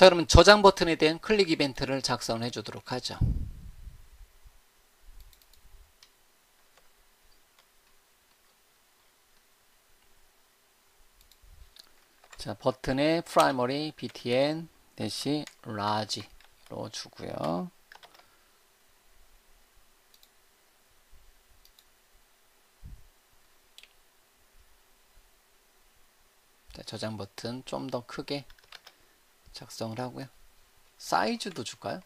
자, 그러면 저장 버튼에 대한 클릭 이벤트를 작성해 주도록 하죠. 자, 버튼에 primary btn -large로 주고요. 자, 저장 버튼 좀 더 크게 작성을 하고요. 사이즈도 줄까요?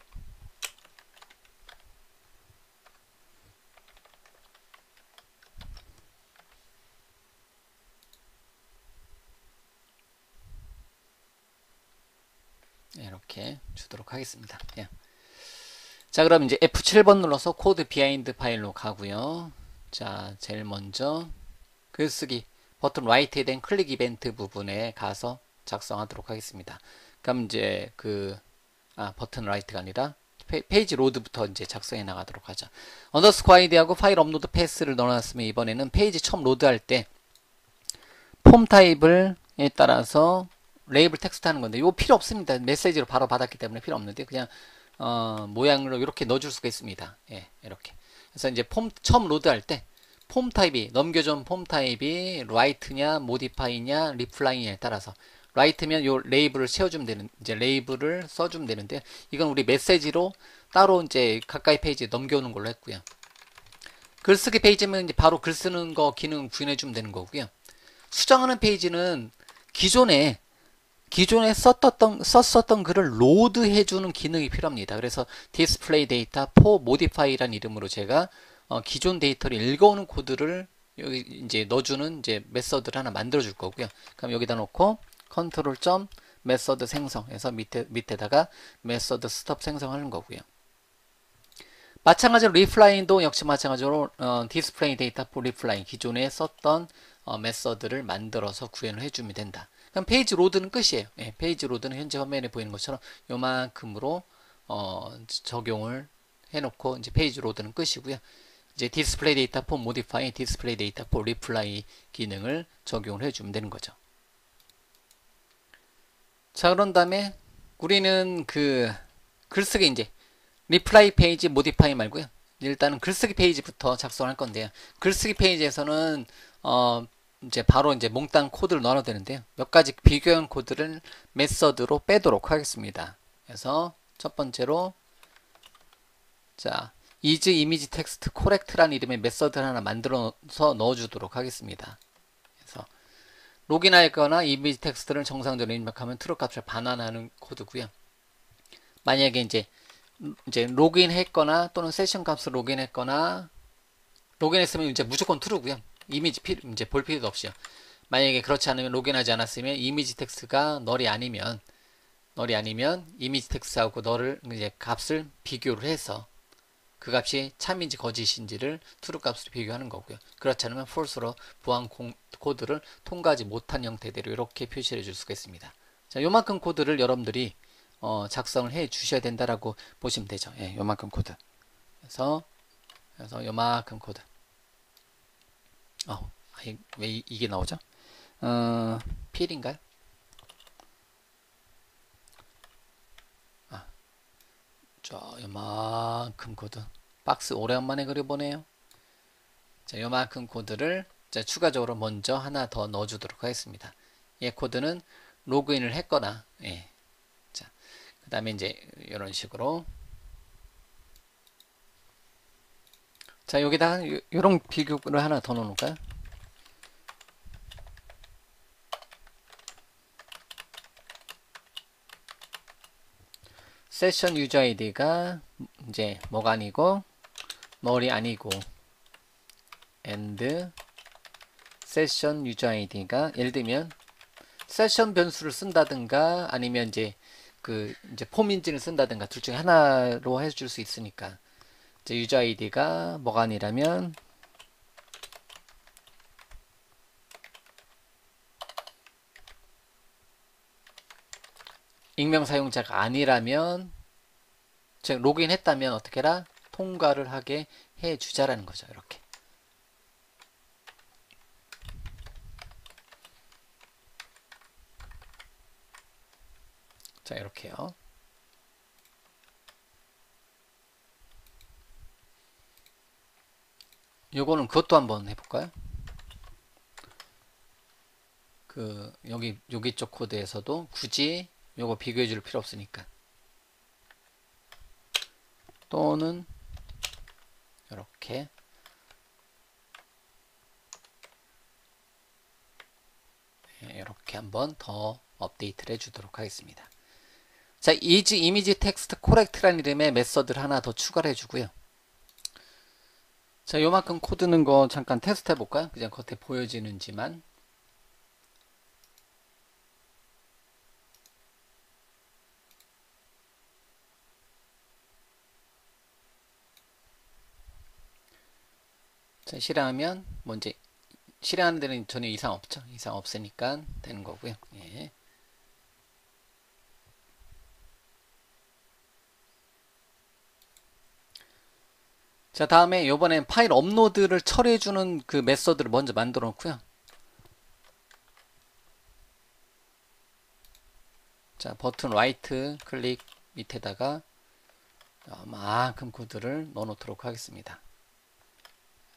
이렇게 주도록 하겠습니다. 예. 자, 그럼 이제 F7번 눌러서 코드 비하인드 파일로 가고요. 자, 제일 먼저 글쓰기 버튼 라이트에 된 클릭 이벤트 부분에 가서 작성하도록 하겠습니다. 그럼 이제 버튼 라이트가 아니라 페이지 로드부터 이제 작성해 나가도록 하죠. 언더스코어 아이디하고 파일 업로드 패스를 넣어놨으면 이번에는 페이지 처음 로드할 때 폼 타입을 따라서 레이블 텍스트 하는 건데 이거 필요 없습니다. 메시지로 바로 받았기 때문에 필요 없는데 그냥 모양으로 이렇게 넣어줄 수가 있습니다. 예, 이렇게. 그래서 이제 처음 로드할 때 폼 타입이 넘겨준 폼 타입이 라이트냐 모디파이냐 리플라이냐에 따라서 라이트면 요 레이블을 채워주면 되는 이제 레이블을 써주면 되는데 이건 우리 메시지로 따로 이제 가까이 페이지에 넘겨오는 걸로 했고요. 글쓰기 페이지면 이제 바로 글 쓰는 거 기능 구현해주면 되는 거고요. 수정하는 페이지는 기존에 썼었던 글을 로드해주는 기능이 필요합니다. 그래서 디스플레이 데이터 for modify라는 이름으로 제가 기존 데이터를 읽어오는 코드를 여기 이제 넣어주는 이제 메서드를 하나 만들어 줄 거고요. 그럼 여기다 놓고 컨트롤 점 메서드 생성해서 밑에다가 메서드 스톱 생성하는 거고요. 마찬가지로 리플라인도 역시 마찬가지로 디스플레이 데이터 for 리플라인 기존에 썼던 메서드를 만들어서 구현을 해주면 된다. 그럼 페이지 로드는 끝이에요. 예, 페이지 로드는 현재 화면에 보이는 것처럼 요만큼으로 적용을 해놓고 이제 페이지 로드는 끝이고요. 이제 디스플레이 데이터 for modify, 디스플레이 데이터 for reply 기능을 적용을 해주면 되는 거죠. 자, 그런 다음에 우리는 글쓰기 이제 리플라이 페이지 모디파이 말고요. 일단은 글쓰기 페이지부터 작성할 건데요. 글쓰기 페이지에서는 이제 바로 이제 몽땅 코드를 넣어야 되는데요. 몇 가지 비교형 코드를 메서드로 빼도록 하겠습니다. 그래서 첫 번째로 자, is image text correct라는 이름의 메서드를 하나 만들어서 넣어주도록 하겠습니다. 그래서 로그인하거나 이미지 텍스트를 정상적으로 입력하면 true 값을 반환하는 코드고요. 만약에 이제 로그인했거나 또는 세션 값을 로그인했거나 로그인했으면 이제 무조건 true고요. 이미지 이제 볼 필요도 없이요. 만약에 그렇지 않으면 로그인하지 않았으면 이미지 텍스트가 널이 아니면 이미지 텍스트하고 널을 이제 값을 비교를 해서 그 값이 참인지 거짓인지를 true 값으로 비교하는 거고요. 그렇지 않으면 false로 보안 코드를 통과하지 못한 형태대로 이렇게 표시를 해줄 수가 있습니다. 자, 요만큼 코드를 여러분들이 작성을 해 주셔야 된다라고 보시면 되죠. 예, 요만큼 코드. 그래서 요만큼 코드. 왜 이게 나오죠? 필인가요? 자, 요만큼 코드. 박스 오랜만에 그려보네요. 자, 요만큼 코드를 자, 추가적으로 먼저 하나 더 넣어주도록 하겠습니다. 이 코드는 로그인을 했거나, 예. 자, 그 다음에 이제 이런 식으로. 자, 여기다가 이런 비교를 하나 더 넣어놓을까요? 세션 유저 아이디가 이제 뭐가 아니고 널이 아니고 and 세션 유저 아이디가 예를 들면 세션 변수를 쓴다든가 아니면 이제 이제 폼 인증을 쓴다든가 둘 중에 하나로 해줄 수 있으니까 이제 유저 아이디가 뭐가 아니라면 익명 사용자가 아니라면 즉 로그인 했다면 어떻게 해라? 통과를 하게 해주자라는 거죠. 이렇게. 자, 이렇게요. 요거는 그것도 한번 해볼까요? 여기 쪽 코드에서도 굳이 요거 비교해 줄 필요 없으니까. 또는 이렇게 이렇게 한번 더 업데이트를 해주도록 하겠습니다. 자, 이미지 텍스트 코렉트라는 이름의 메서드를 하나 더 추가를 해주고요. 자, 요만큼 코드 는 거 잠깐 테스트 해볼까요? 그냥 겉에 보여지는지만. 자, 실행하면 먼저 실행하는 데는 전혀 이상 없죠. 이상 없으니까 되는 거고요. 예. 자, 다음에 요번엔 파일 업로드를 처리해주는 그 메서드를 먼저 만들어 놓고요. 자, 버튼 라이트 클릭 밑에다가 이만큼 코드를 넣어 놓도록 하겠습니다.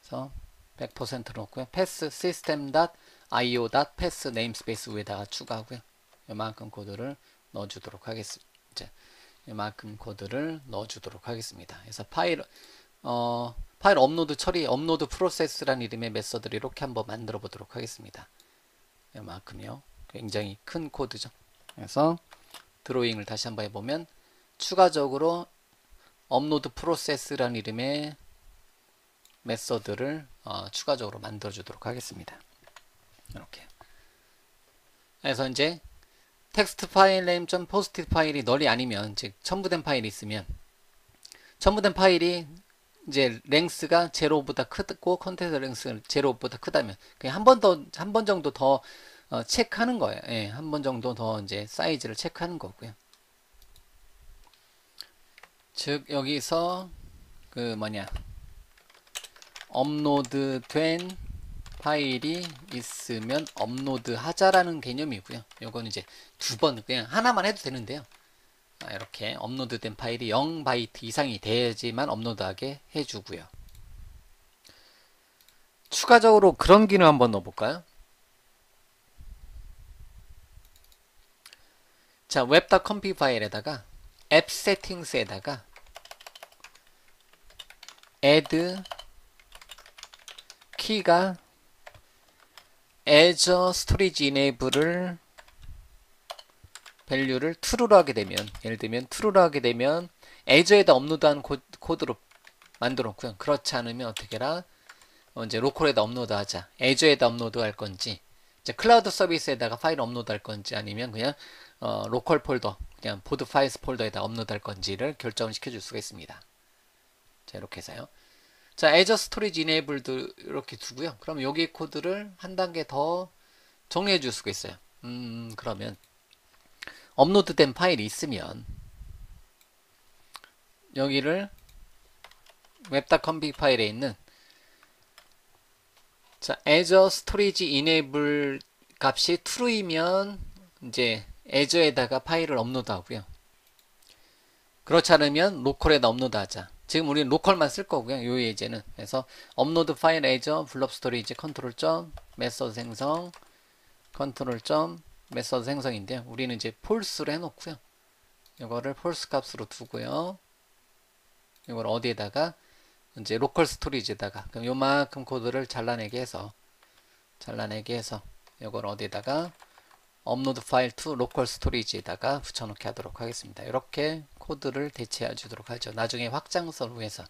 그래서 100% 넣고요. pass system.io.pass namespace 위에다가 추가하고요. 이만큼 코드를 넣어주도록 하겠습니다. 이제 이만큼 코드를 넣어주도록 하겠습니다. 그래서 파일 업로드 처리, 업로드 프로세스라는 이름의 메서드를 이렇게 한번 만들어 보도록 하겠습니다. 이만큼요. 굉장히 큰 코드죠. 그래서 드로잉을 다시 한번 해보면 추가적으로 업로드 프로세스라는 이름의 메서드를 추가적으로 만들어 주도록 하겠습니다. 이렇게. 그래서 이제 텍스트 파일 네임 포스트잇 파일이 널이 아니면, 즉 첨부된 파일이 있으면, 첨부된 파일이 이제 랭스가 제로보다 크고 컨텐트 랭스 제로보다 크다면 그냥 한 번 정도 더 체크하는 거예요. 예, 한 번 정도 더 이제 사이즈를 체크하는 거고요. 즉 여기서 업로드된 파일이 있으면 업로드 하자라는 개념이고요. 요건 이제 두 번 그냥 하나만 해도 되는데요. 이렇게 업로드된 파일이 0바이트 이상이 돼야지만 업로드하게 해주고요. 추가적으로 그런 기능 한번 넣어볼까요? 자, web.config 파일에다가 앱 세팅스에다가 add 키가 Azure Storage Enable을 밸류를 true로 하게 되면, 예를 들면 true로 하게 되면 Azure에다 업로드한 코드로 만들어 놓고요. 그렇지 않으면 어떻게 해라? 이제 로컬에다 업로드하자. Azure에다 업로드할 건지, 이제 클라우드 서비스에다가 파일 업로드할 건지, 아니면 그냥 로컬 폴더, 그냥 보드 파일스 폴더에다 업로드할 건지를 결정을 시켜줄 수가 있습니다. 자, 이렇게 해서요. 자, Azure Storage Enabled도 이렇게 두고요. 그럼 여기 코드를 한 단계 더 정리해 줄 수가 있어요. 그러면 업로드된 파일이 있으면 여기를 web.config 파일에 있는 자, Azure Storage Enable 값이 true이면 이제 Azure에다가 파일을 업로드하고요. 그렇지 않으면 로컬에다 업로드하자. 지금 우리는 로컬만 쓸 거고요. 요 예제는. 그래서 업로드 파일 Azure 블럽 스토리지 컨트롤 점 메서드 생성 컨트롤 점 메서드 생성인데요. 우리는 이제 폴스로 해놓고요. 이거를 폴스 값으로 두고요. 이걸 어디에다가 이제 로컬 스토리지에다가 그럼 요만큼 코드를 잘라내게 해서 이걸 어디에다가 업로드 파일 to 로컬 스토리지에다가 붙여넣기 하도록 하겠습니다. 이렇게 코드를 대체해 주도록 하죠. 나중에 확장성을 위해서.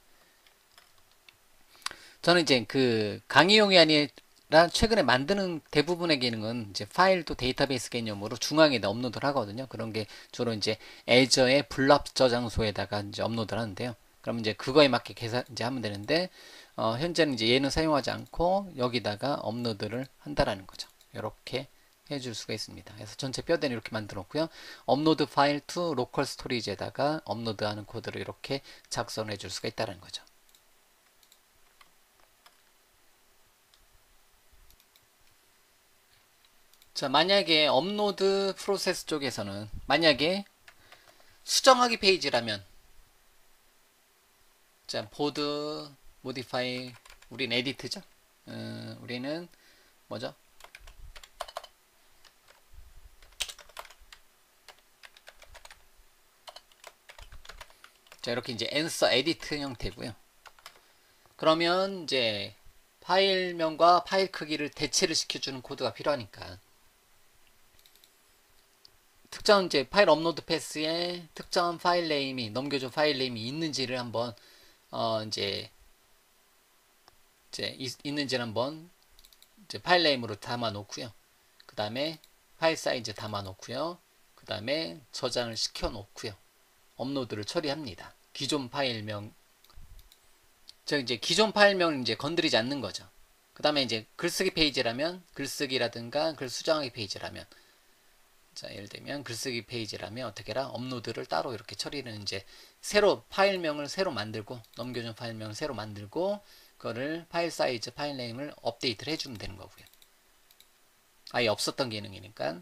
저는 이제 그 강의용이 아니라 최근에 만드는 대부분의 기능은 이제 파일도 데이터베이스 개념으로 중앙에다 업로드를 하거든요. 그런 게 주로 이제 애저의 블랍 저장소에다가 이제 업로드를 하는데요. 그럼 이제 그거에 맞게 계산 이제 하면 되는데 현재는 이제 얘는 사용하지 않고 여기다가 업로드를 한다라는 거죠. 이렇게 해줄 수가 있습니다. 그래서 전체 뼈대는 이렇게 만들어 놓고요. 업로드 파일 to 로컬 스토리지에다가 업로드하는 코드를 이렇게 작성해 줄 수가 있다는 거죠. 자, 만약에 업로드 프로세스 쪽에서는 만약에 수정하기 페이지라면 자 보드 모디파이 우린 에디트죠. 우리는 뭐죠? 자 이렇게 이제 answer 에디트 형태고요. 그러면 이제 파일명과 파일 크기를 대체를 시켜주는 코드가 필요하니까 특정 이제 파일 업로드 패스에 특정한 파일 네임이 넘겨준 파일 네임이 있는지를 한번 이제 있는지를 한번 이제 파일 네임으로 담아 놓고요. 그 다음에 파일 사이즈 담아 놓고요. 그 다음에 저장을 시켜 놓고요. 업로드를 처리합니다. 기존 파일명 즉 이제 기존 파일명을 이제 건드리지 않는 거죠. 그 다음에 이제 글쓰기 페이지라면 글쓰기라든가 글 수정하기 페이지라면 자 예를 들면 글쓰기 페이지라면 어떻게 해라 업로드를 따로 이렇게 처리는 이제 새로 파일명을 새로 만들고 넘겨준 파일명을 새로 만들고 그거를 파일 사이즈 파일 네임을 업데이트를 해주면 되는 거고요. 아예 없었던 기능이니까.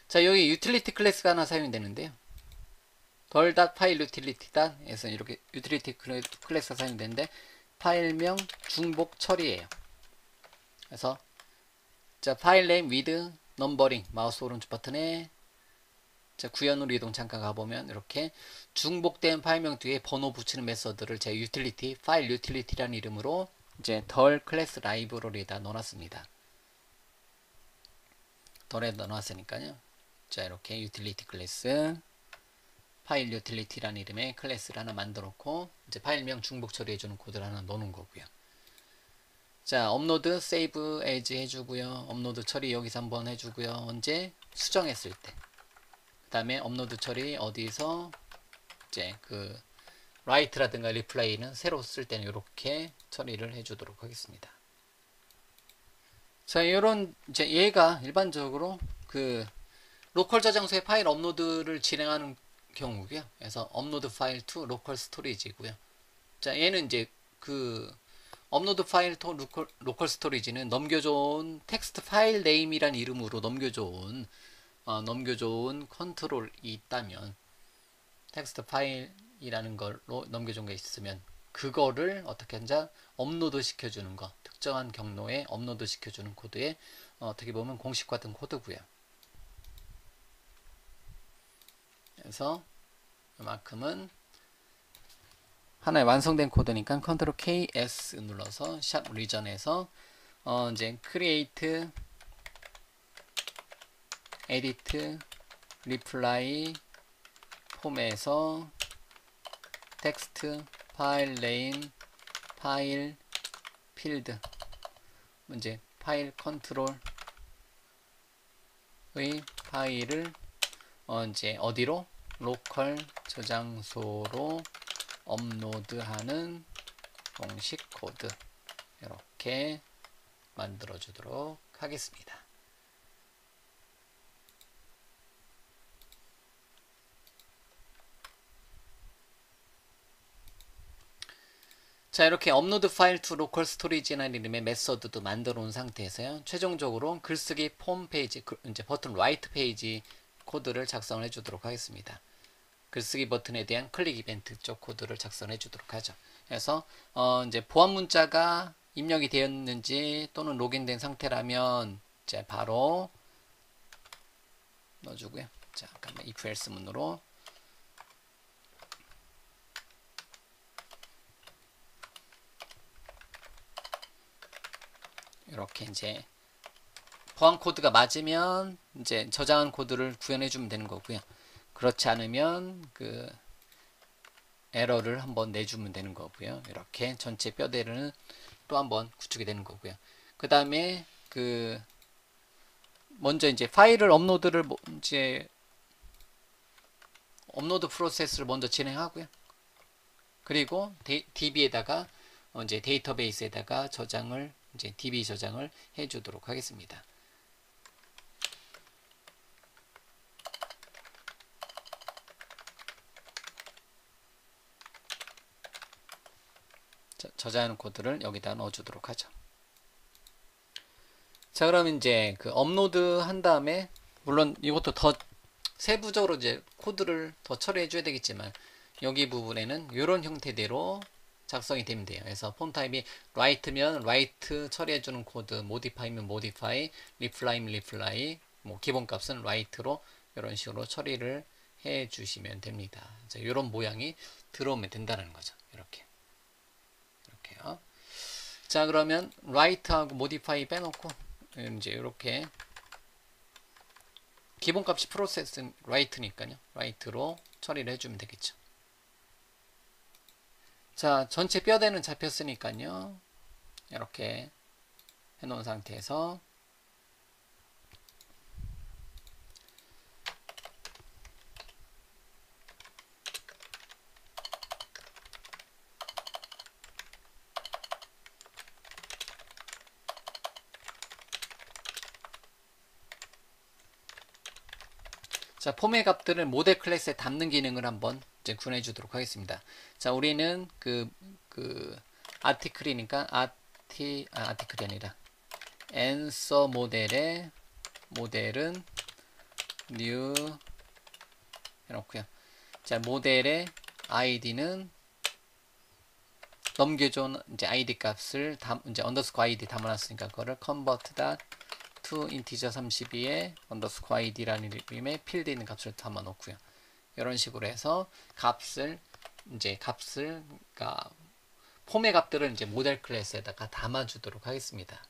자 여기 유틸리티 클래스가 하나 사용이 되는데요. 덜 파일 유틸리티에서 이렇게 유틸리티 클래스가 사용되는데 파일명 중복 처리예요. 그래서 자 파일 네임 위드 넘버링 마우스 오른쪽 버튼에 자 구현으로 이동 잠깐 가보면 이렇게 중복된 파일명 뒤에 번호 붙이는 메서드를 제 유틸리티 파일 유틸리티라는 이름으로 이제 덜 클래스 라이브러리에다 넣어놨습니다. 덜에 넣어놨으니까요. 자 이렇게 유틸리티 클래스 파일 유틸리티라는 이름의 클래스를 하나 만들었고 이제 파일명 중복 처리해주는 코드를 하나 넣는 거고요. 자 업로드 세이브 에이지 해주고요. 업로드 처리 여기서 한번 해주고요. 언제 수정했을 때. 그 다음에 업로드 처리 어디서 이제 그 라이트라든가 리플레이는 새로 쓸 때는 이렇게 처리를 해주도록 하겠습니다. 자 이런 이제 얘가 일반적으로 그 로컬 저장소에 파일 업로드를 진행하는 경우고요. 그래서 업로드 파일 to 로컬 스토리지고요. 자 얘는 이제 그 업로드 파일 to 로컬 스토리지는 넘겨줘온 텍스트 파일 네임이란 이름으로 넘겨줘온 컨트롤이 있다면 텍스트 파일이라는 걸로 넘겨준 게 있으면 그거를 어떻게 하자 업로드 시켜주는 거 특정한 경로에 업로드 시켜주는 코드에 어떻게 보면 공식화된 코드고요. 그래서 이만큼은 하나의 완성된 코드니까 컨트롤 KS 눌러서 샵 리전에서 이제 create edit reply 폼에서 텍스트 파일 네임 파일 필드 이제 파일 컨트롤의 파일을 이제 어디로 로컬 저장소로 업로드하는 공식 코드 이렇게 만들어 주도록 하겠습니다. 자 이렇게 업로드 파일 투 로컬 스토리지라는 이름의 메서드도 만들어 놓은 상태에서요. 최종적으로 글쓰기 폼 페이지 이제 버튼 라이트 페이지 코드를 작성을 해 주도록 하겠습니다. 글쓰기 버튼에 대한 클릭 이벤트 쪽 코드를 작성해 주도록 하죠. 그래서 이제 보안 문자가 입력이 되었는지 또는 로그인된 상태라면 이제 바로 넣어주고요. 자, 잠깐만 if else 문으로 이렇게 이제 보안 코드가 맞으면 이제 저장한 코드를 구현해 주면 되는 거고요. 그렇지 않으면 그 에러를 한번 내주면 되는 거고요. 이렇게 전체 뼈대를 또 한번 구축이 되는 거고요. 그 다음에 그 먼저 이제 파일을 업로드를 이제 업로드 프로세스를 먼저 진행하고요. 그리고 DB에다가 이제 데이터베이스에다가 저장을 이제 DB 저장을 해주도록 하겠습니다. 저장하는 코드를 여기다 넣어주도록 하죠. 자, 그럼 이제 그 업로드 한 다음에 물론 이것도 더 세부적으로 이제 코드를 더 처리해 줘야 되겠지만 여기 부분에는 이런 형태대로 작성이 되면 돼요. 그래서 폰 타입이 write면 write 처리해 주는 코드, modify면 modify, reply면 reply, 뭐 기본 값은 write로 이런 식으로 처리를 해 주시면 됩니다. 이런 모양이 들어오면 된다는 거죠. 이렇게요. 자, 그러면 write하고 modify 빼놓고 이제 이렇게 기본 값이 프로세스 write니까요. write로 처리를 해주면 되겠죠. 자, 전체 뼈대는 잡혔으니까요. 이렇게 해놓은 상태에서 자, 폼의 값들을 모델 클래스에 담는 기능을 한번 이제 구현해 주도록 하겠습니다. 자, 우리는 아티클이니까 아티클이 아니라 answer 모델의 모델은 new 해놓고요. 자, 모델의 id는 넘겨준 이제 id 값을 이제 underscore id 담아놨으니까 그거를 convert to integer 32에 underscore id라는 이름의 필드에 있는 값을 담아 놓고요. 이런 식으로 해서 그러니까 폼의 값들을 이제 모델 클래스에다가 담아 주도록 하겠습니다.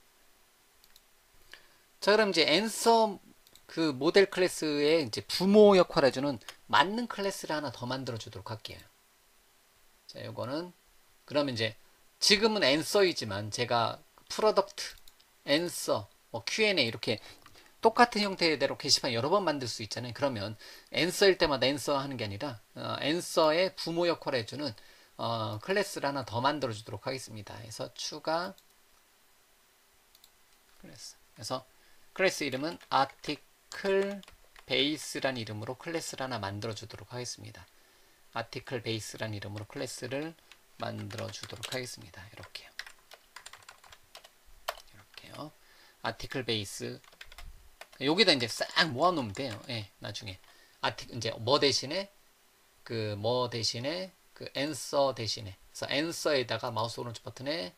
자, 그럼 이제 answer 그 모델 클래스의 이제 부모 역할을 해주는 맞는 클래스를 하나 더 만들어 주도록 할게요. 자, 요거는 그러면 이제 지금은 answer이지만 제가 product, answer, 뭐 Q&A 이렇게 똑같은 형태대로 게시판 여러 번 만들 수 있잖아요. 그러면 answer일 때마다 answer 하는 게 아니라 answer의 부모 역할을 해주는 클래스를 하나 더 만들어 주도록 하겠습니다. 그래서 추가 클래스. 그래서 클래스 이름은 article base라는 이름으로 클래스를 하나 만들어 주도록 하겠습니다. article base라는 이름으로 클래스를 만들어 주도록 하겠습니다. 이렇게요. article base 여기다 이제 싹 모아 놓으면 돼요. 예, 나중에 이제 뭐 대신에 그 answer 대신에 그래서 answer에다가 마우스 오른쪽 버튼에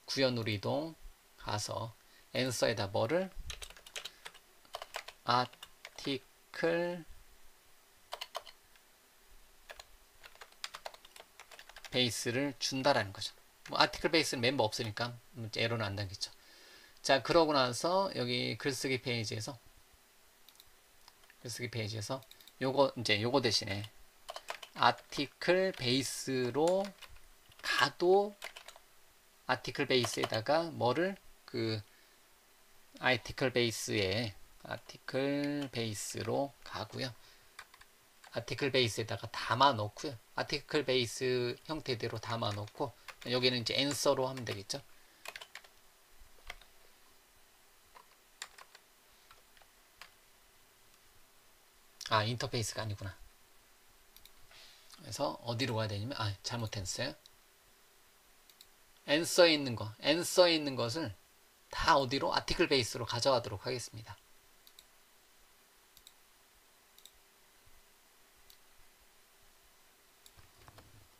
구현으로 이동 가서 answer에다 뭐를 article base를 준다라는 거죠. 뭐 article base는 멤버 없으니까 에러는 안 당기죠. 자, 그러고 나서 여기 글쓰기 페이지에서 요거 대신에 article base로 가도 article base에다가 뭐를 article base로 가고요. article base에다가 담아 놓고요. article base 형태대로 담아 놓고 여기는 이제 answer로 하면 되겠죠. 인터페이스가 아니구나. 그래서 어디로 가야 되냐면 잘못했어요. answer에 있는 것을 다 어디로 article base로 가져가도록 하겠습니다.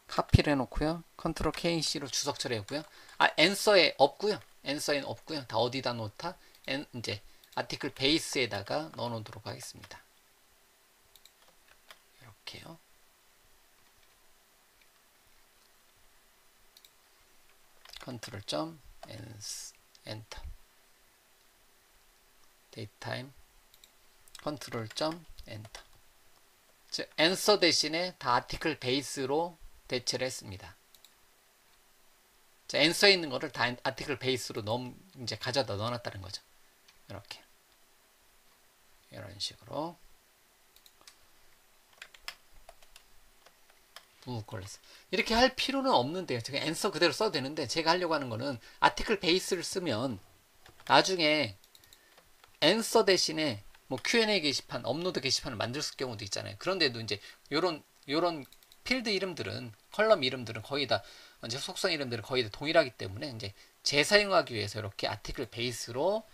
카피를 해놓고요. 컨트롤 KC로 주석 처리했고요. answer에 없고요. 다 어디다 놓다? 이제 article base에다가 넣어놓도록 하겠습니다. 이렇게요. 컨트롤 점 엔터 데이트타임 컨트롤 점 엔터. 즉 answer 대신에 다 article base로 대체를 했습니다. 자, answer에 있는 거를 다 article base로 이제 가져다 넣어놨다는 거죠. 이렇게 이런 식으로 이렇게 할 필요는 없는데요. 제가 answer 그대로 써도 되는데 제가 하려고 하는 거는 article base를 쓰면 나중에 answer 대신에 뭐 Q&A 게시판, 업로드 게시판을 만들 경우도 있잖아요. 그런데도 이제 요런 필드 이름들은 컬럼 이름들은 거의 다 이제 속성 이름들은 거의 다 동일하기 때문에 이제 재사용하기 위해서 이렇게 article base로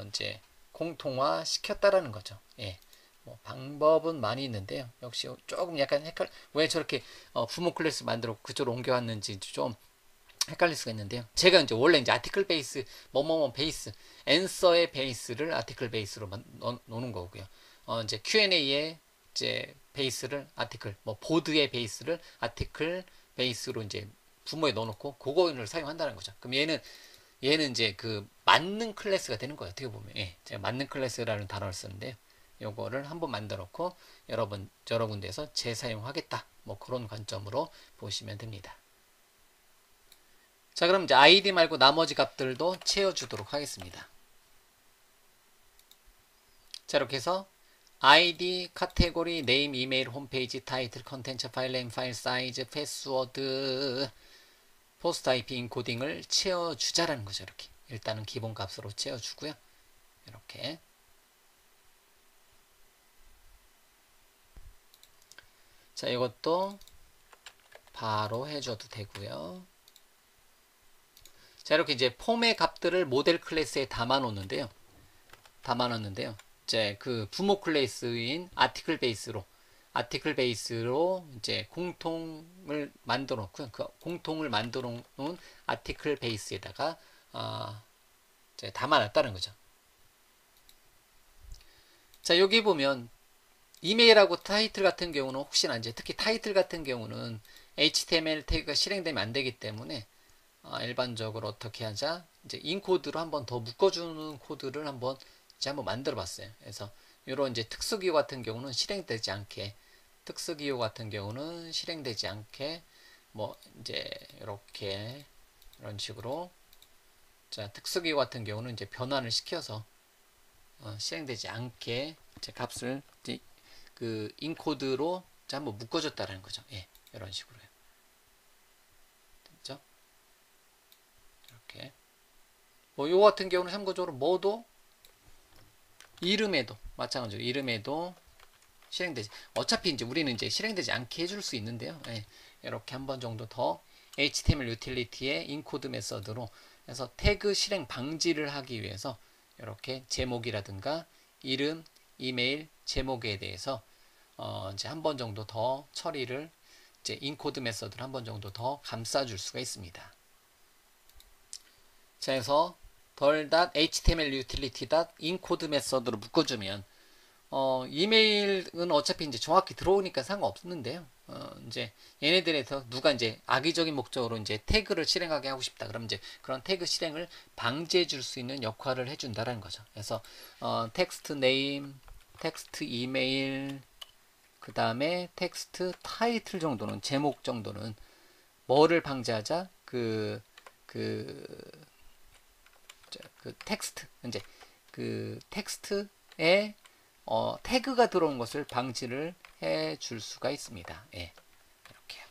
이제 공통화 시켰다라는 거죠. 예. 뭐 방법은 많이 있는데요. 역시 조금 약간 왜 저렇게 부모 클래스 만들어 그쪽으로 옮겨왔는지 좀 헷갈릴 수가 있는데요. 제가 이제 원래 이제 아티클 베이스, 뭐뭐뭐 베이스, 앤서의 베이스를 아티클 베이스로 놓는 거고요. 이제 Q&A의 이제 베이스를 아티클, 뭐 보드의 베이스를 아티클 베이스로 이제 부모에 넣어놓고 그거를 사용한다는 거죠. 그럼 얘는 이제 그 맞는 클래스가 되는 거예요. 어떻게 보면 제가 맞는 클래스라는 단어를 쓰는데 요거를 한번 만들었고 여러 군데에서 재사용하겠다. 뭐 그런 관점으로 보시면 됩니다. 자, 그럼 이제 아이디 말고 나머지 값들도 채워주도록 하겠습니다. 자, 이렇게 해서 아이디, 카테고리, 네임, 이메일, 홈페이지, 타이틀, 컨텐츠, 파일 네임, 파일 사이즈, 패스워드, 포스트 IP 인코딩을 채워주자라는 거죠. 이렇게 일단은 기본 값으로 채워주고요. 이렇게 자, 이것도 바로 해줘도 되고요. 자, 이렇게 이제 폼의 값들을 모델 클래스에 담아놓는데요. 이제 그 부모 클래스인 아티클 베이스로 이제 공통을 만들어 놓고요. 그 공통을 만들어 놓은 아티클 베이스에다가 이제 담아놨다는 거죠. 자, 여기 보면 이메일하고 타이틀 같은 경우는 혹시나 이제 특히 타이틀 같은 경우는 HTML 태그가 실행되면 안 되기 때문에 일반적으로 어떻게 하자? 이제 인코드로 한번 더 묶어주는 코드를 이제 한번 만들어 봤어요. 그래서 이런 이제 특수기호 같은 경우는 실행되지 않게 뭐 이제 이렇게 이런 식으로 자, 특수기호 같은 경우는 이제 변환을 시켜서 실행되지 않게 이제 값을 이제 그 인코드로 한번 묶어줬다는 거죠. 이런 식으로요. 됐죠? 이렇게. 뭐, 요 같은 경우는 참고적으로 이름에도 마찬가지로 이름에도 실행되지. 어차피 이제 우리는 이제 실행되지 않게 해줄 수 있는데요. 이렇게 한 번 정도 더 HTML 유틸리티의 인코드 메서드로 해서 태그 실행 방지를 하기 위해서 이렇게 제목이라든가 이름, 이메일, 제목에 대해서 이제 한 번 정도 더 처리를 이제 인코드 메서드를 한 번 정도 더 감싸줄 수가 있습니다. 자, 해서 덜.html utility incode 메서드로 묶어주면 이메일은 어차피 이제 정확히 들어오니까 상관없는데요. 이제 얘네들에서 누가 이제 악의적인 목적으로 이제 태그를 실행하게 하고 싶다. 그럼 이제 그런 태그 실행을 방지해 줄 수 있는 역할을 해준다는 거죠. 그래서 텍스트 네임, 텍스트 이메일, 그 다음에 텍스트 타이틀 정도는 제목 정도는 뭐를 방지하자? 그 텍스트 이제 그 텍스트에 태그가 들어온 것을 방지를 해 줄 수가 있습니다. 이렇게요.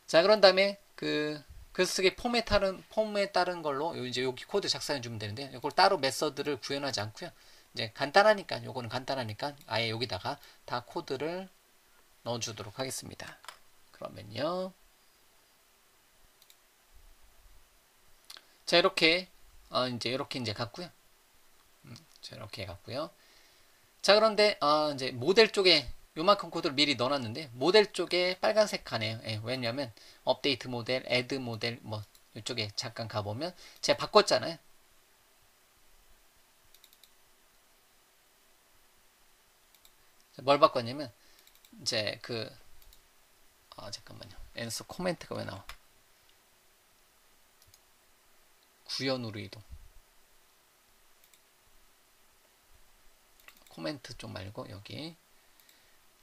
자, 그런 다음에 그 글쓰기 폼에 따른 걸로 이제 여기 코드 작성해 주면 되는데 이걸 따로 메서드를 구현하지 않고요. 이제 간단하니까 요거는 간단하니까 아예 여기다가 다 코드를 넣어주도록 하겠습니다. 그러면요. 자, 이렇게 이제 갔고요. 자, 이렇게 갔고요. 자, 그런데 이제 모델 쪽에 요만큼 코드를 미리 넣어놨는데 모델 쪽에 빨간색 칸이에요. 왜냐면 업데이트 모델, 애드 모델 뭐 이쪽에 잠깐 가보면 제가 바꿨잖아요. 뭘 바꿨냐면 이제 잠깐만요. 엔서 코멘트가 왜 나와? 구현으로 이동. 코멘트 쪽 말고 여기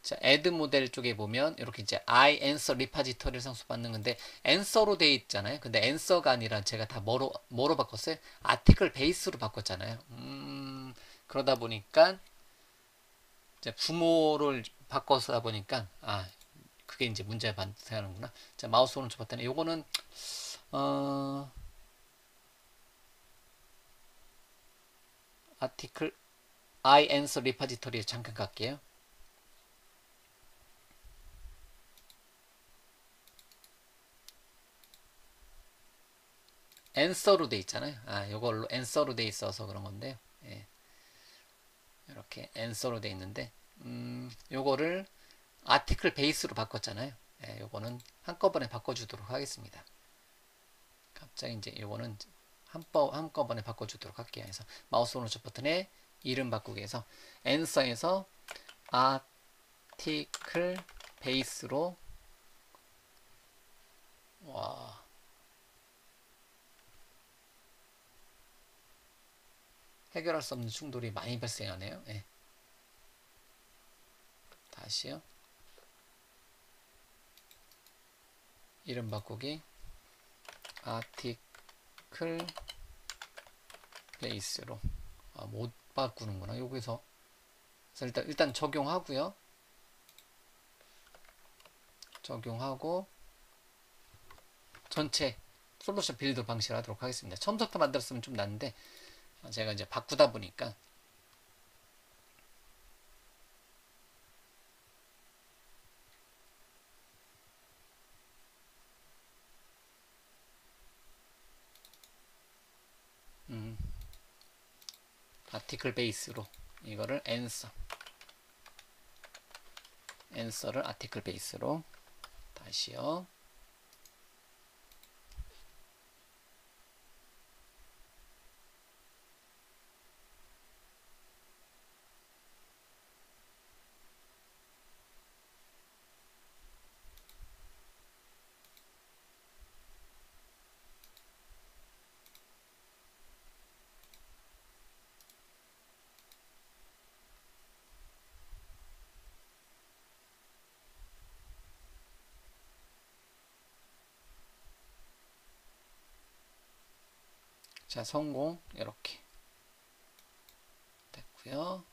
자, add 모델 쪽에 보면 이렇게 이제 I answer 리파지터리를 상수받는 건데 answer로 돼 있잖아요. 근데 answer가 아니라 제가 다 뭐로 바꿨어요? 아티클 베이스로 바꿨잖아요. 그러다 보니까 이제 부모를 바꿔서 보니까 그게 이제 문제가 발생하는구나. 자, 마우스 오른쪽 봤더니 요거는 아티클 I answer 리파지터리에 잠깐 갈게요. answer로 돼 있잖아요. 요걸로 answer로 돼 있어서 그런 건데요. 이렇게 answer로 돼 있는데 요거를 아티클 베이스로 바꿨잖아요. 예, 요거는 한꺼번에 바꿔주도록 하겠습니다. 갑자기 이제 요거는 한꺼번에 바꿔주도록 할게요. 그래서 마우스 오른쪽 버튼에 이름 바꾸기 해서 answer에서 아티클 베이스로 와 해결할 수 없는 충돌이 많이 발생하네요. 예. 다시요. 이름 바꾸기 아티클 베이스로 못 바꾸는구나. 여기서 그래서 일단 적용하고요. 적용하고 전체 솔루션 빌드 방식을 하도록 하겠습니다. 처음부터 만들었으면 좀 낫는데 제가 이제 바꾸다 보니까 아티클 베이스로 이거를 answer를 아티클 베이스로 다시요. 자, 성공. 이렇게 됐고요.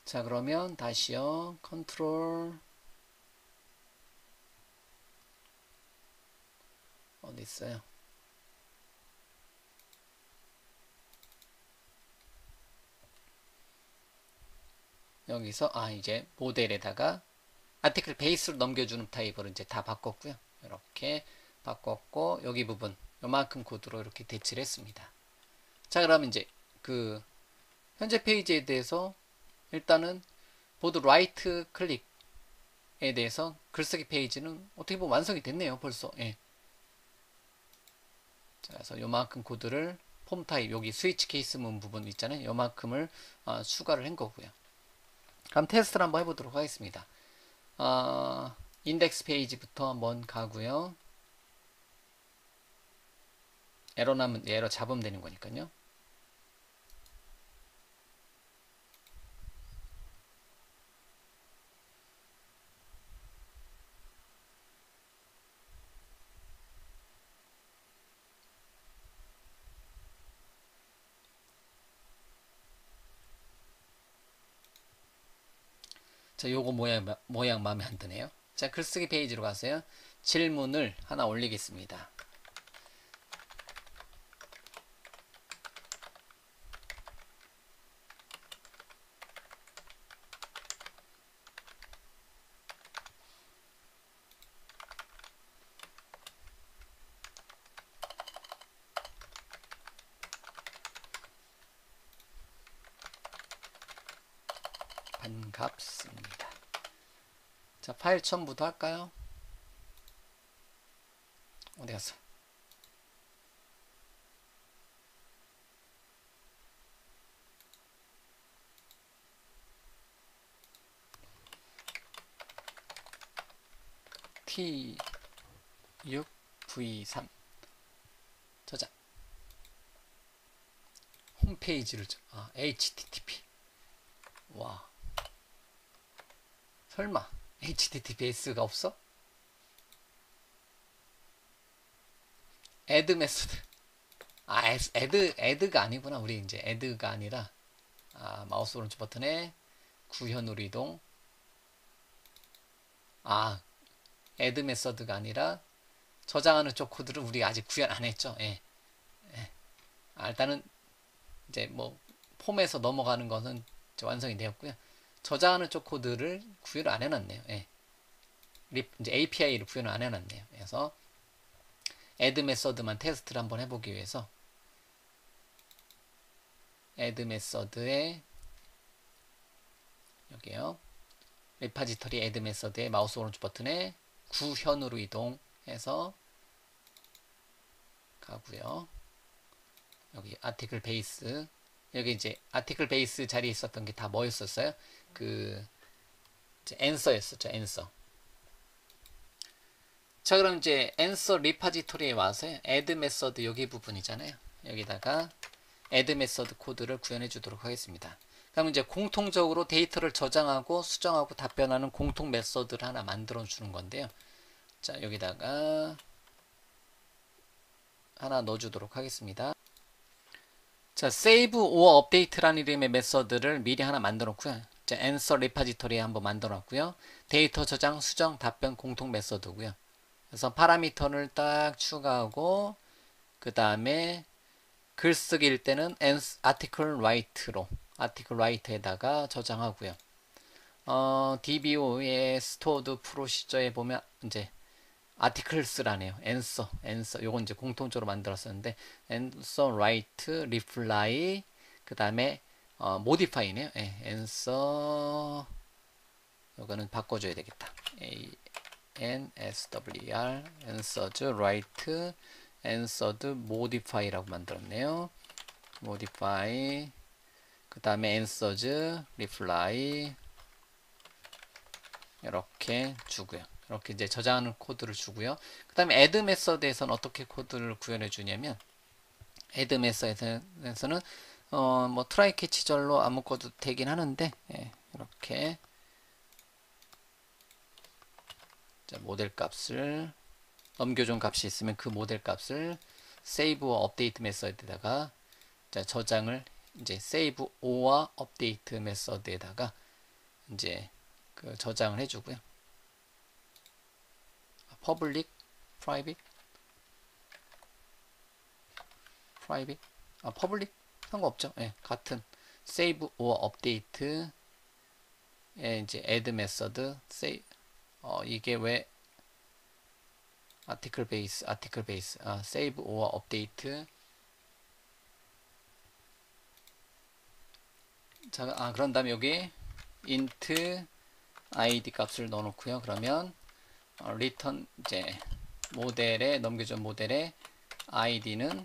자, 그러면 다시요. 컨트롤 어디 있어요? 여기서 이제 모델에다가 아티클 베이스로 넘겨주는 타입으로 이제 다 바꿨고요. 이렇게 바꿨고 여기 부분 요만큼 코드로 이렇게 대치를 했습니다. 자, 그러면 이제 그 현재 페이지에 대해서 일단은 보드 라이트 클릭에 대해서 글쓰기 페이지는 어떻게 보면 완성이 됐네요. 벌써. 예. 자, 그래서 요만큼 코드를 폼 타입 여기 스위치 케이스 문 부분 있잖아요. 요만큼을 추가를 한 거고요. 그럼 테스트를 한번 해보도록 하겠습니다. 인덱스 페이지부터 한번 가고요. 에러 나면 에러 잡으면 되는 거니까요. 자, 요거 모양 마음에 안 드네요. 자, 글쓰기 페이지로 가세요. 질문을 하나 올리겠습니다. 반갑습니다. 자, 파일 첨부도 할까요? 어디 갔어? T6V3 저장 홈페이지를 HTTP 와 설마 HTTPS가 없어? add 메소드 add가 아니구나. 우리 이제 add가 아니라 마우스 오른쪽 버튼에 구현으로 이동 add 메서드가 아니라 저장하는 쪽 코드를 우리 아직 구현 안 했죠. 예. 예. 일단은 이제 뭐 폼에서 넘어가는 것은 완성이 되었고요. 저장하는 쪽 코드를 구현을 안 해놨네요. 예. 이제 API를 구현을 안 해놨네요. 그래서 add 메서드만 테스트를 한번 해보기 위해서 add 메서드에 여기요. 리파지터리 add 메서드에 마우스 오른쪽 버튼에 구현으로 이동해서 가고요. 여기 아티클 베이스, 여기 이제 아티클 베이스 자리에 있었던 게 다 뭐였었어요? 그 이제 앤서였었죠. 앤서. 자, 그럼 이제 앤서 리파지토리에 와서 add 메서드 여기 부분이잖아요. 여기다가 add 메서드 코드를 구현해 주도록 하겠습니다. 그럼 이제 공통적으로 데이터를 저장하고 수정하고 답변하는 공통 메서드를 하나 만들어 주는 건데요. 자, 여기다가 하나 넣어 주도록 하겠습니다. 자, save or update라는 이름의 메서드를 미리 하나 만들어 놓고요. 자, answer repository에 한번 만들어 놨고요. 데이터 저장, 수정, 답변 공통 메서드고요. 그래서 파라미터를 딱 추가하고 그 다음에 글쓰기일 때는 article write로 article write에다가 저장하고요. DBO의 stored procedure에 보면 이제 articles라네요. answer 요건 이제 공통적으로 만들었었는데 answer, write, reply 그 다음에 modify네요. 예, answer 요거는 바꿔줘야 되겠다. answer, answered, write, answered, modify라고 만들었네요. modify 그 다음에 answers, reply 이렇게 주고요. 이렇게 이제 저장하는 코드를 주고요. 그 다음에 add 메서드에서는 어떻게 코드를 구현해 주냐면 add 메서드에서는 뭐 try catch절로 아무것도 되긴 하는데 예, 이렇게 자, 모델 값을 넘겨준 값이 있으면 그 모델 값을 save or update 메서드에다가 자, 저장을 이제 save or update 메서드에다가 이제 그 저장을 해주고요. public, private, public 상관없죠. 예, 같은 save or update 에 이제 add method, save 이게 왜 article base, save or update 자, 그런 다음에 여기 int id 값을 넣어 놓고요. 그러면 return 이제 모델에 넘겨준 모델에 id는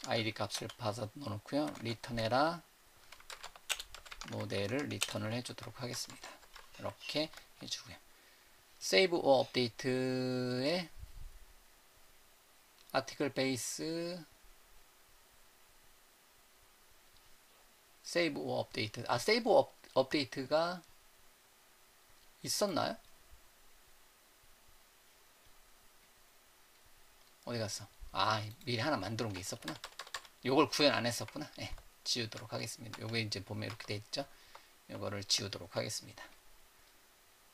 id 값을 봐서 넣어 놓고요. return해라 모델을 리턴을 해주도록 하겠습니다. 이렇게 해주고요. save or update에 article base save or update save or update가 있었나요? 어디 갔어? 미리 하나 만들어 놓은 게 있었구나. 요걸 구현 안 했었구나. 네, 지우도록 하겠습니다. 요게 이제 보면 이렇게 돼 있죠. 요거를 지우도록 하겠습니다.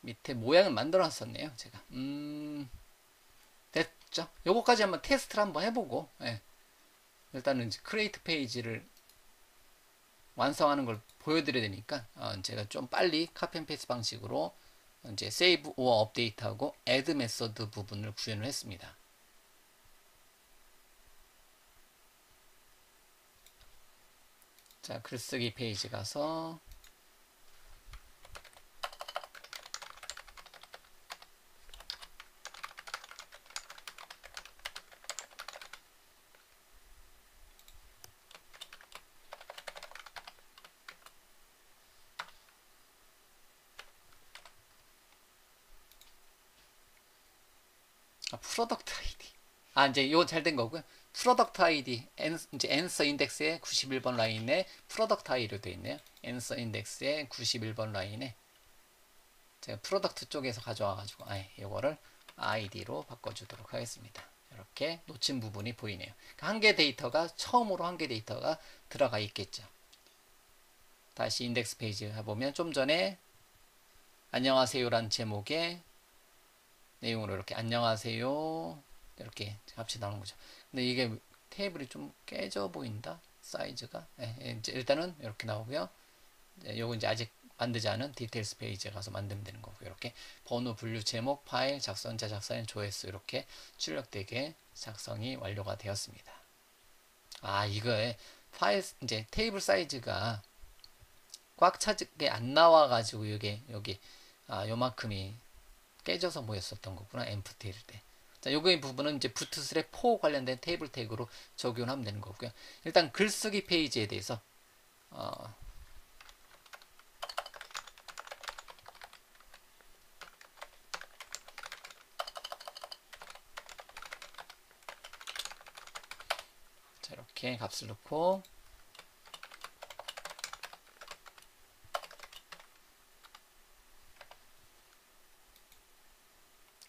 밑에 모양을 만들어 놨었네요. 제가. 됐죠? 요거까지 한번 테스트를 한번 해보고, 예. 일단은 이제 크리에이트 페이지를 완성하는 걸 보여드려야 되니까, 제가 좀 빨리 카피 앤 페이스트 방식으로 이제 세이브 오어 업데이트하고 애드 메서드 부분을 구현을 했습니다. 자, 글쓰기 페이지 가서 프로덕트 아이디 이제 이거 잘 된 거고요. 프로덕트 아이디 이제 앤서 인덱스의 91번 라인에 프로덕트 아이디로 되어 있네요. 앤서 인덱스의 91번 라인에 제가 프로덕트 쪽에서 가져와 가지고 이거를 아이디로 바꿔주도록 하겠습니다. 이렇게 놓친 부분이 보이네요. 한 개 데이터가 처음으로 한 개 데이터가 들어가 있겠죠. 다시 인덱스 페이지 해보면 좀 전에 안녕하세요란 제목의 내용으로 이렇게 안녕하세요 이렇게 값이 나오는 거죠. 근데 이게 테이블이 좀 깨져 보인다 사이즈가 이제 일단은 이렇게 나오고요. 요거 이제 아직 만들지 않은 디테일스 페이지에 가서 만들면 되는 거고, 이렇게 번호, 분류, 제목, 파일, 작성자, 작성인, 조회수 이렇게 출력되게 작성이 완료가 되었습니다. 아, 이거에 파일 이제 테이블 사이즈가 꽉 차게 안 나와가지고 이게 여기 요만큼이 깨져서 모였었던 거구나, 엠프티일 때. 자, 요거의 부분은 이제 부트스트랩 4 관련된 테이블 태그로 적용하면 되는 거고요. 일단 글쓰기 페이지에 대해서 자, 이렇게 값을 넣고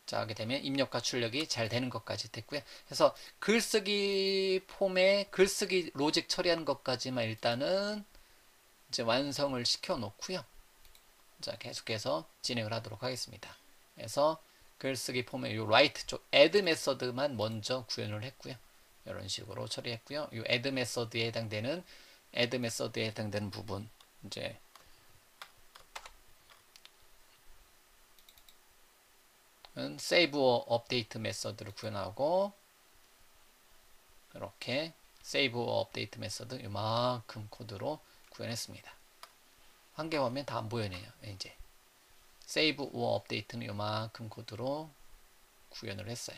자, 하게 되면 입력과 출력이 잘 되는 것까지 됐고요. 그래서 글쓰기 폼에 글쓰기 로직 처리하는 것까지만 일단은 이제 완성을 시켜 놓고요. 자, 계속해서 진행을 하도록 하겠습니다. 그래서 글쓰기 폼의 요 라이트 쪽 add 메서드만 먼저 구현을 했고요. 이런 식으로 처리했고요. 이 add 메서드에 해당되는 부분 이제 save or update 메서드를 구현하고, 이렇게 save or update 메서드 이만큼 코드로 구현했습니다. 한 개 화면 다 안 보이네요. 이제 save or update는 이만큼 코드로 구현을 했어요.